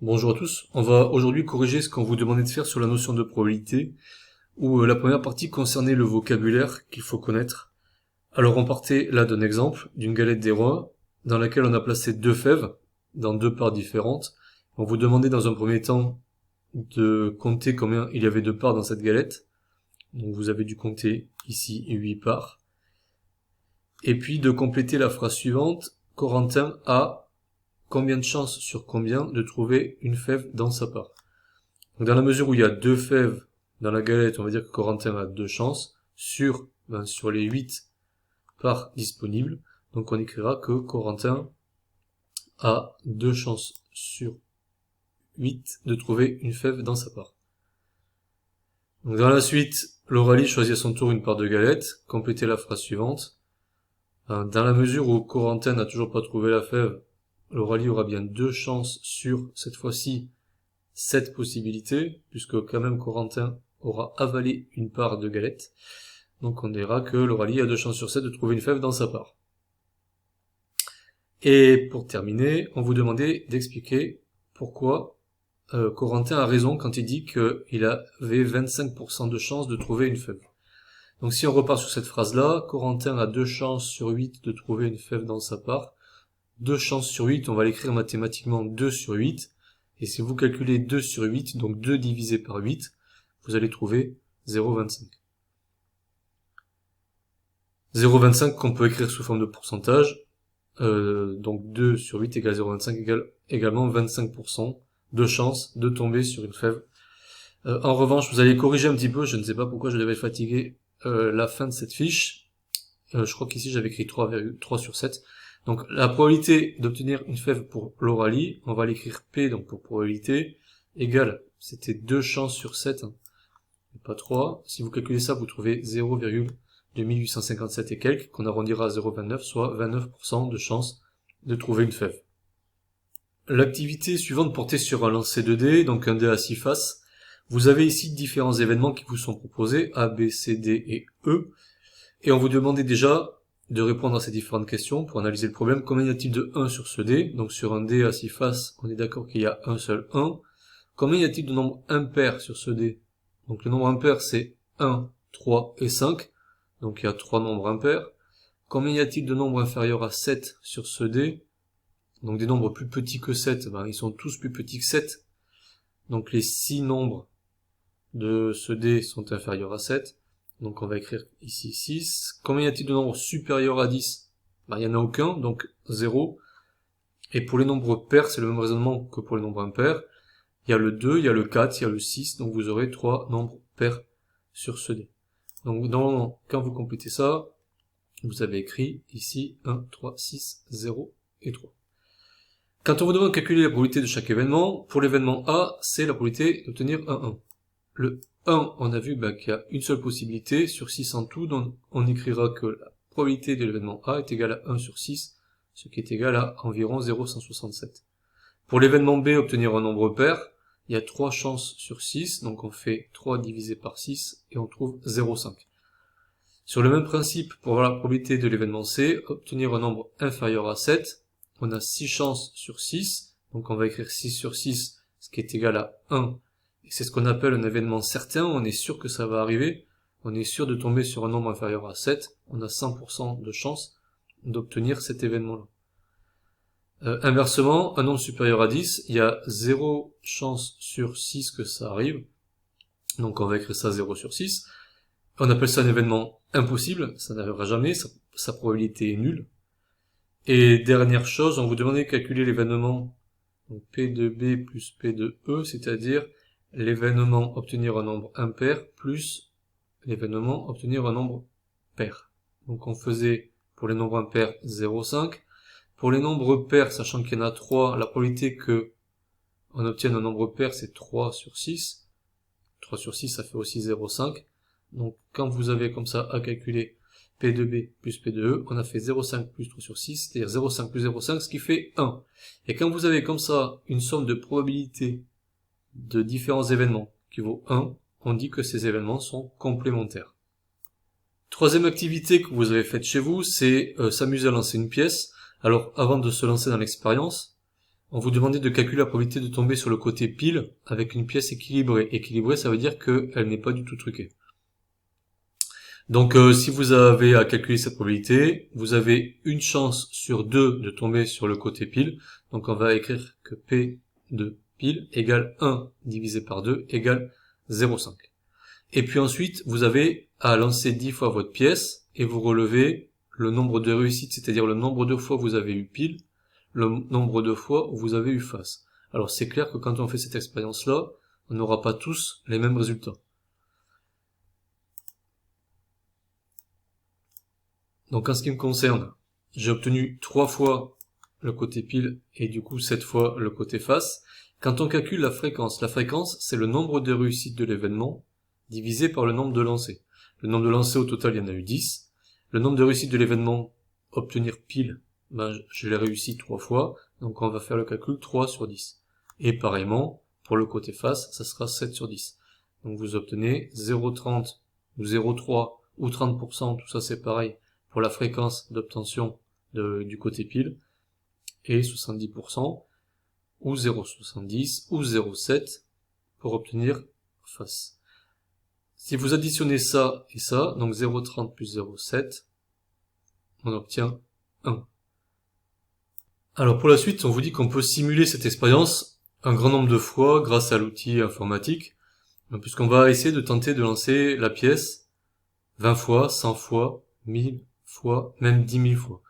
Bonjour à tous, on va aujourd'hui corriger ce qu'on vous demandait de faire sur la notion de probabilité, où la première partie concernait le vocabulaire qu'il faut connaître. Alors on partait là d'un exemple, d'une galette des rois, dans laquelle on a placé deux fèves, dans deux parts différentes. On vous demandait dans un premier temps de compter combien il y avait de parts dans cette galette. Donc vous avez dû compter ici 8 parts. Et puis de compléter la phrase suivante, Corentin a combien de chances sur combien de trouver une fève dans sa part. Donc dans la mesure où il y a deux fèves dans la galette, on va dire que Corentin a deux chances sur les 8 parts disponibles. Donc on écrira que Corentin a deux chances sur 8 de trouver une fève dans sa part. Donc dans la suite, Lauralie choisit à son tour une part de galette. Complétez la phrase suivante. Dans la mesure où Corentin n'a toujours pas trouvé la fève, Lauralie aura bien deux chances sur, cette fois-ci, 7 possibilités, puisque quand même Corentin aura avalé une part de galette. Donc on dira que Lauralie a 2 chances sur 7 de trouver une fève dans sa part. Et pour terminer, on vous demandait d'expliquer pourquoi Corentin a raison quand il dit qu'il avait 25% de chances de trouver une fève. Donc si on repart sur cette phrase-là, Corentin a 2 chances sur 8 de trouver une fève dans sa part. 2 chances sur 8, on va l'écrire mathématiquement 2 sur 8. Et si vous calculez 2 sur 8, donc 2 divisé par 8, vous allez trouver 0,25. 0,25 qu'on peut écrire sous forme de pourcentage. Donc 2 sur 8 égale 0,25 égale également 25% de chance de tomber sur une fève. En revanche, vous allez corriger un petit peu, je ne sais pas pourquoi je devais fatiguer la fin de cette fiche. Je crois qu'ici j'avais écrit 3,3 sur 7. Donc la probabilité d'obtenir une fève pour Lauralie, on va l'écrire P, donc pour probabilité, égale, c'était 2 chances sur 7, et pas 3. Si vous calculez ça, vous trouvez 0,2857 et quelques, qu'on arrondira à 0,29, soit 29% de chance de trouver une fève. L'activité suivante portait sur un lancer de dés, donc un dé à 6 faces. Vous avez ici différents événements qui vous sont proposés, A, B, C, D et E, et on vous demandait déjà de répondre à ces différentes questions pour analyser le problème. Combien y a-t-il de 1 sur ce dé? Donc sur un dé à 6 faces, on est d'accord qu'il y a un seul 1. Combien y a-t-il de nombres impairs sur ce dé? Donc le nombre impair c'est 1, 3 et 5. Donc il y a 3 nombres impairs. Combien y a-t-il de nombres inférieurs à 7 sur ce dé? Donc des nombres plus petits que 7, ils sont tous plus petits que 7. Donc les 6 nombres de ce dé sont inférieurs à 7. Donc on va écrire ici 6. Combien y a-t-il de nombres supérieurs à 10? Il n'y en a aucun, donc 0. Et pour les nombres pairs, c'est le même raisonnement que pour les nombres impairs. Il y a le 2, il y a le 4, il y a le 6, donc vous aurez 3 nombres pairs sur ce dé. Donc normalement, quand vous complétez ça, vous avez écrit ici 1, 3, 6, 0 et 3. Quand on vous demande de calculer la probabilité de chaque événement, pour l'événement A, c'est la probabilité d'obtenir un 1. Le 1, on a vu qu'il y a une seule possibilité sur 6 en tout, donc on écrira que la probabilité de l'événement A est égale à 1 sur 6, ce qui est égal à environ 0,167. Pour l'événement B, obtenir un nombre pair, il y a 3 chances sur 6, donc on fait 3 divisé par 6 et on trouve 0,5. Sur le même principe, pour voir la probabilité de l'événement C, obtenir un nombre inférieur à 7, on a 6 chances sur 6, donc on va écrire 6 sur 6, ce qui est égal à 1. C'est ce qu'on appelle un événement certain, on est sûr que ça va arriver, on est sûr de tomber sur un nombre inférieur à 7, on a 100% de chance d'obtenir cet événement-là. Inversement, un nombre supérieur à 10, il y a 0 chance sur 6 que ça arrive, donc on va écrire ça 0 sur 6. On appelle ça un événement impossible, ça n'arrivera jamais, sa probabilité est nulle. Et dernière chose, on vous demandait de calculer l'événement P de B plus P de E, c'est-à-dire l'événement obtenir un nombre impair plus l'événement obtenir un nombre pair. Donc on faisait pour les nombres impairs 0,5. Pour les nombres pairs, sachant qu'il y en a 3, la probabilité que on obtienne un nombre pair c'est 3 sur 6. 3 sur 6 ça fait aussi 0,5. Donc quand vous avez comme ça à calculer P de B plus P de E, on a fait 0,5 plus 3 sur 6, c'est-à-dire 0,5 plus 0,5, ce qui fait 1. Et quand vous avez comme ça une somme de probabilité de différents événements qui vaut 1, on dit que ces événements sont complémentaires. Troisième activité que vous avez faite chez vous, c'est s'amuser à lancer une pièce. Alors avant de se lancer dans l'expérience, on vous demandait de calculer la probabilité de tomber sur le côté pile avec une pièce équilibrée. Équilibrée, ça veut dire qu'elle n'est pas du tout truquée. Donc si vous avez à calculer cette probabilité, vous avez une chance sur 2 de tomber sur le côté pile. Donc on va écrire que P de pile égale 1 divisé par 2 égale 0,5. Et puis ensuite, vous avez à lancer 10 fois votre pièce et vous relevez le nombre de réussites, c'est-à-dire le nombre de fois où vous avez eu pile, le nombre de fois où vous avez eu face. Alors c'est clair que quand on fait cette expérience-là, on n'aura pas tous les mêmes résultats. Donc en ce qui me concerne, j'ai obtenu 3 fois le côté pile et du coup 7 fois le côté face. Quand on calcule la fréquence c'est le nombre de réussites de l'événement divisé par le nombre de lancers. Le nombre de lancers au total, il y en a eu 10. Le nombre de réussites de l'événement, obtenir pile, je l'ai réussi 3 fois, donc on va faire le calcul 3 sur 10. Et pareillement, pour le côté face, ça sera 7 sur 10. Donc vous obtenez 0,30 ou 0,3 ou 30%, tout ça c'est pareil, pour la fréquence d'obtention du côté pile, et 70%, ou 0,70 ou 0,7 pour obtenir face. Si vous additionnez ça et ça, donc 0,30 plus 0,7, on obtient 1. Alors pour la suite, on vous dit qu'on peut simuler cette expérience un grand nombre de fois grâce à l'outil informatique, puisqu'on va essayer de tenter de lancer la pièce 20 fois, 100 fois, 1000 fois, même 10 000 fois.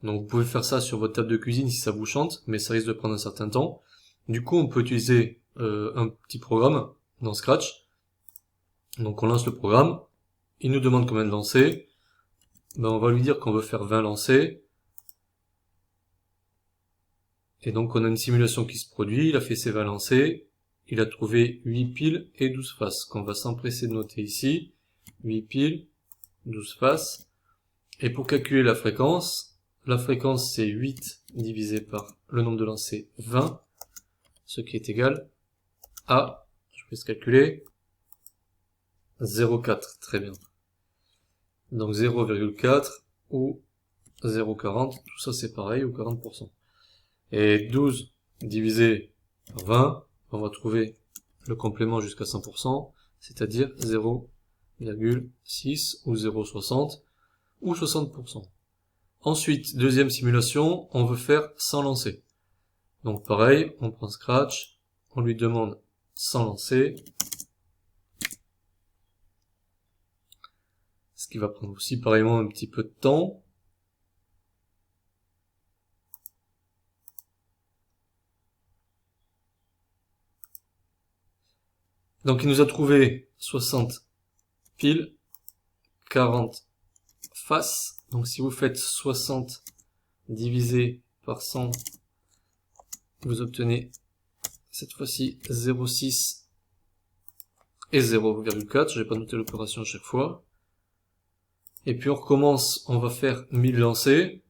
Donc vous pouvez faire ça sur votre table de cuisine si ça vous chante, mais ça risque de prendre un certain temps. Du coup, on peut utiliser un petit programme dans Scratch. Donc on lance le programme, il nous demande combien de lancers, on va lui dire qu'on veut faire 20 lancers, et donc on a une simulation qui se produit, il a fait ses 20 lancers, il a trouvé 8 piles et 12 faces, qu'on va s'empresser de noter ici, 8 piles, 12 faces, et pour calculer la fréquence c'est 8 divisé par le nombre de lancers 20, ce qui est égal à, je peux se calculer, 0,4, très bien. Donc 0,4 ou 0,40, tout ça c'est pareil, ou 40%. Et 12 divisé par 20, on va trouver le complément jusqu'à 100%, c'est-à-dire 0,6 ou 0,60 ou 60%. Ensuite, deuxième simulation, on veut faire 100 lancers. Donc pareil, on prend Scratch, on lui demande 100 lancers, ce qui va prendre aussi pareillement un petit peu de temps. Donc il nous a trouvé 60 piles, 40 faces. Donc si vous faites 60 divisé par 100, vous obtenez cette fois-ci 0,6 et 0,4. Je vais pas noter l'opération à chaque fois. Et puis on recommence, on va faire 1000 lancers.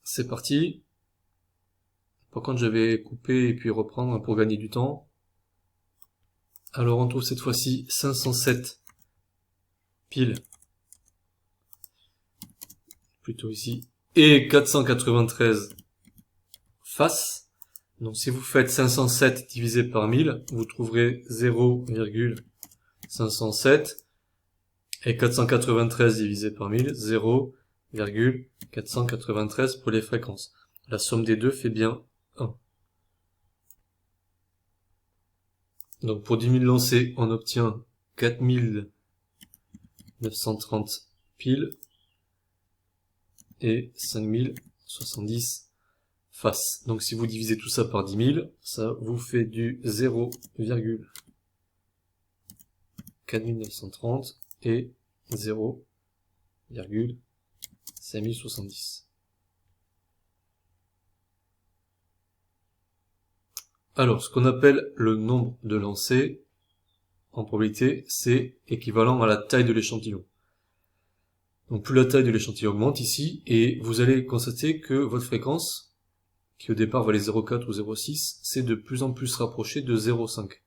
C'est parti. Par contre, je vais couper et puis reprendre pour gagner du temps. Alors on trouve cette fois-ci 507 piles, plutôt ici, et 493 faces. Donc si vous faites 507 divisé par 1000, vous trouverez 0,507, et 493 divisé par 1000, 0,493 pour les fréquences. La somme des deux fait bien 1. Donc pour 10 000 lancés, on obtient 4930 piles et 5070 faces. Donc si vous divisez tout ça par 10 000, ça vous fait du 0,4930 et 0,5070. Alors, ce qu'on appelle le nombre de lancers, en probabilité, c'est équivalent à la taille de l'échantillon. Donc plus la taille de l'échantillon augmente ici, et vous allez constater que votre fréquence, qui au départ valait 0,4 ou 0,6, c'est de plus en plus rapproché de 0,5,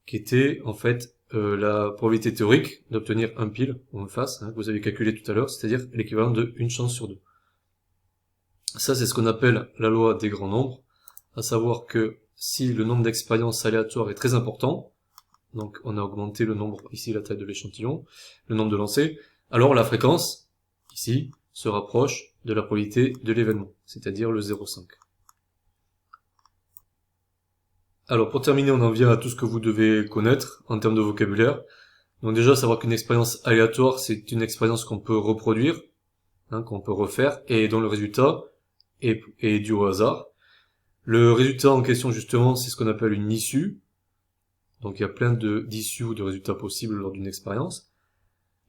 qui était en fait la probabilité théorique d'obtenir un pile ou un face, que vous avez calculé tout à l'heure, c'est-à-dire l'équivalent de une chance sur deux. Ça, c'est ce qu'on appelle la loi des grands nombres, à savoir que si le nombre d'expériences aléatoires est très important, donc on a augmenté le nombre, ici la taille de l'échantillon, le nombre de lancers, alors la fréquence, ici, se rapproche de la probabilité de l'événement, c'est-à-dire le 0,5. Alors pour terminer, on en vient à tout ce que vous devez connaître en termes de vocabulaire. Donc déjà, savoir qu'une expérience aléatoire, c'est une expérience qu'on peut reproduire, qu'on peut refaire, et dont le résultat est dû au hasard. Le résultat en question, justement, c'est ce qu'on appelle une issue. Donc il y a plein d'issues ou de résultats possibles lors d'une expérience.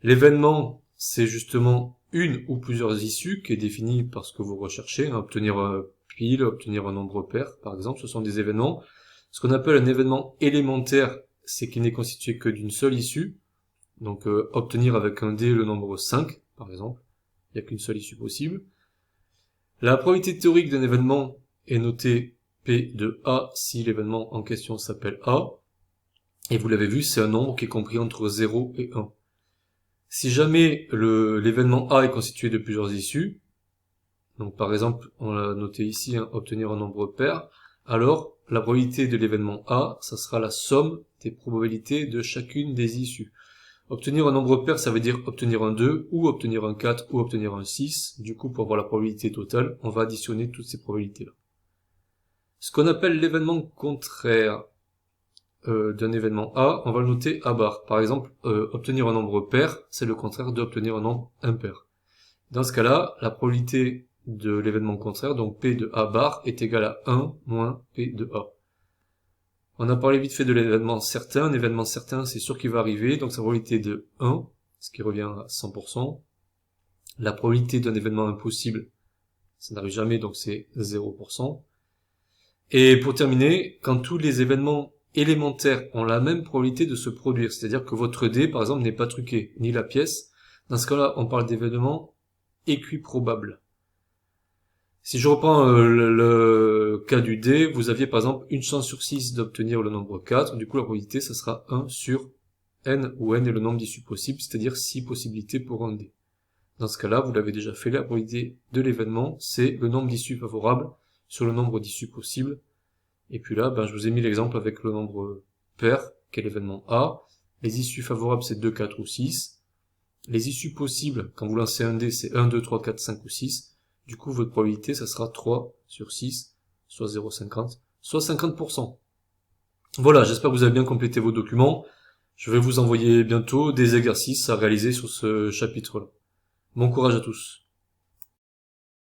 L'événement, c'est justement une ou plusieurs issues qui est définie par ce que vous recherchez, obtenir un pile, obtenir un nombre pair, par exemple, ce sont des événements. Ce qu'on appelle un événement élémentaire, c'est qu'il n'est constitué que d'une seule issue. Donc obtenir avec un dé le nombre 5, par exemple, il n'y a qu'une seule issue possible. La probabilité théorique d'un événement est notée P de A si l'événement en question s'appelle A. Et vous l'avez vu, c'est un nombre qui est compris entre 0 et 1. Si jamais l'événement A est constitué de plusieurs issues, donc par exemple, on l'a noté ici, obtenir un nombre pair, alors la probabilité de l'événement A, ça sera la somme des probabilités de chacune des issues. Obtenir un nombre pair, ça veut dire obtenir un 2, ou obtenir un 4, ou obtenir un 6. Du coup, pour avoir la probabilité totale, on va additionner toutes ces probabilités-là. Ce qu'on appelle l'événement contraire d'un événement A, on va le noter A bar. Par exemple, obtenir un nombre pair, c'est le contraire d'obtenir un nombre impair. Dans ce cas-là, la probabilité de l'événement contraire, donc P de A bar, est égale à 1 moins P de A. On a parlé vite fait de l'événement certain. Un événement certain, c'est sûr qu'il va arriver, donc sa probabilité est de 1, ce qui revient à 100%. La probabilité d'un événement impossible, ça n'arrive jamais, donc c'est 0%. Et pour terminer, quand tous les événements élémentaires ont la même probabilité de se produire, c'est-à-dire que votre dé, par exemple, n'est pas truqué, ni la pièce, dans ce cas-là, on parle d'événements équiprobables. Si je reprends le cas du dé, vous aviez par exemple une chance sur 6 d'obtenir le nombre 4, du coup la probabilité ça sera 1 sur n, où n est le nombre d'issues possibles, c'est-à-dire 6 possibilités pour un dé. Dans ce cas-là, vous l'avez déjà fait, la probabilité de l'événement, c'est le nombre d'issues favorables sur le nombre d'issues possibles. Et puis là, je vous ai mis l'exemple avec le nombre pair, qui est l'événement A. Les issues favorables, c'est 2, 4 ou 6. Les issues possibles, quand vous lancez un dé, c'est 1, 2, 3, 4, 5 ou 6. Du coup, votre probabilité, ça sera 3 sur 6, soit 0,50, soit 50%. Voilà, j'espère que vous avez bien complété vos documents. Je vais vous envoyer bientôt des exercices à réaliser sur ce chapitre-là. Bon courage à tous.